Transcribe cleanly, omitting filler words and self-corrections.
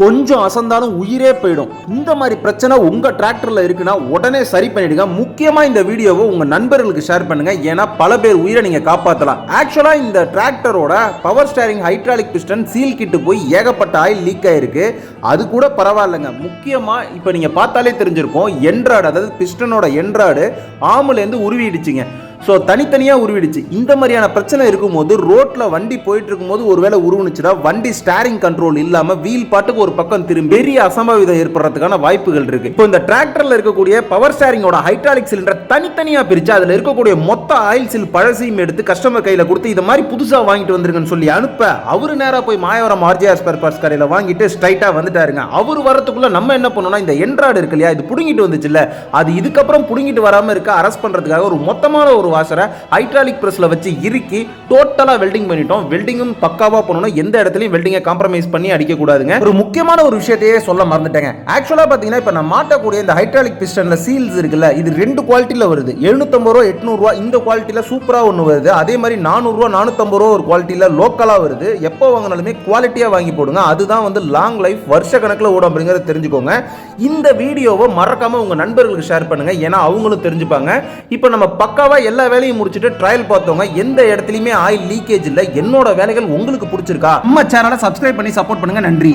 கொஞ்சம் அசந்தாலும் உயிரே போயிடும். இந்த மாதிரி பிரச்சனை உங்க டிராக்டர்ல இருக்குன்னா உடனே சரி பண்ணிடுங்க. முக்கியமா இந்த வீடியோவை உங்க நண்பர்களுக்கு ஷேர் பண்ணுங்க. ஏன்னா பல பேர் உயிரை நீங்க காப்பாற்றலாம். ஆக்சுவலா இந்த டிராக்டரோட power steering hydraulic piston seal kit போய் ஏகப்பட்ட ஆயில் லீக் ஆயிருக்கு. அது கூட பரவாயில்லைங்க. முக்கியமா இப்ப நீங்க பார்த்தாலே தெரிஞ்சிருக்கும், என்ட்ராய்டு அதாவது பிஸ்டனோட என்ட்ராய்டு ஆமுலேருந்து உருவிடுச்சுங்க. ஸோ தனித்தனியாக உருவிடுச்சு. இந்த மாதிரியான பிரச்சனை இருக்கும்போது ரோட்டில் வண்டி போயிட்டு இருக்கும்போது ஒருவேளை உருவுனுச்சுன்னா வண்டி ஸ்டேரிங் கண்ட்ரோல் இல்லாமல் வீல் பாட்டுக்கு ஒரு பக்கம் திரும்பி பெரிய அசம்பாவிதம் ஏற்படுறதுக்கான வாய்ப்புகள் இருக்கு. இப்போ இந்த டிராக்டரில் இருக்கக்கூடிய பவர் ஸ்டேரிங்கோட ஹைட்ராலிக் சிலிண்டர் தனித்தனியாக பிரித்து அதில் இருக்கக்கூடிய மொத்த ஆயில் சீல் பழசையும் எடுத்து கஸ்டமர் கையில் கொடுத்து இதை மாதிரி புதுசாக வாங்கிட்டு வந்துருங்கன்னு சொல்லி அனுப்ப அவரு நேராக போய் மாயவரம் ஆர்ஜிஆர் ஸ்பேர் பார்ட்ஸ் கடையில் வாங்கிட்டு ஸ்ட்ரைட்டாக வந்துட்டாருங்க. அவர் வரத்துக்குள்ள நம்ம என்ன பண்ணோம்னா, இந்த என்ட்ராய்டு இருக்கு இல்லையா, இது புடுங்கிட்டு வந்துச்சுல்ல, அது இதுக்கப்புறம் புடுங்கிட்டு வராமல் இருக்க அரெஸ்ட் பண்ணுறதுக்காக ஒரு மொத்தமான ஒரு வாஷரை ஹைட்ராலிக் பிரஸ்ல வச்சு இறுக்கி டோட்டலா வெல்டிங் பண்ணிட்டோம். வெல்டிங்கும் பக்காவா பண்ணனும். எந்த இடத்துலயும் வெல்டிங்கை காம்ப்ரமைஸ் பண்ணி அடிக்க கூடாதுங்க. ஒரு முக்கியமான ஒரு விஷயத்தையே சொல்ல மறந்துட்டேங்க. ஆக்சுவலா பாத்தீங்கன்னா இப்ப நான் மாட்டக்கூடிய இந்த ஹைட்ராலிக் பிஸ்டன்ல சீல்ஸ் இருக்குல்ல, இது ரெண்டு குவாலிட்டில வருது. 750 ரூபா 800 ரூபா இந்த குவாலிட்டில சூப்பரா ஒன்னு வருது. அதே மாதிரி 400 ரூபா 450 ரூபா ஒரு குவாலிட்டில லோக்கலா வருது. எப்போ வாங்கினாலுமே குவாலிட்டியா வாங்கி போடுங்க. அதுதான் வந்து லாங் லைஃப், வருஷ கணக்கில் ஓடும் அப்படிங்கறத தெரிஞ்சுக்கோங்க. இந்த வீடியோவை மறக்காம உங்க நண்பர்களுக்கு ஷேர் பண்ணுங்க. ஏன்னா அவங்களும் தெரிஞ்சுப்பாங்க. இப்போ நம்ம பக்காவா எல்லா வேலையும் முடிச்சிட்டு ட்ரையல் பார்த்தவங்க எந்த இடத்துலயுமே ஆயில் லீக்கேஜ் இல்ல. என்னோட வேலைகள் உங்களுக்கு பிடிச்சிருக்கா? நம்ம சேனலை சப்ஸ்கிரைப் பண்ணி சப்போர்ட் பண்ணுங்க. நன்றி.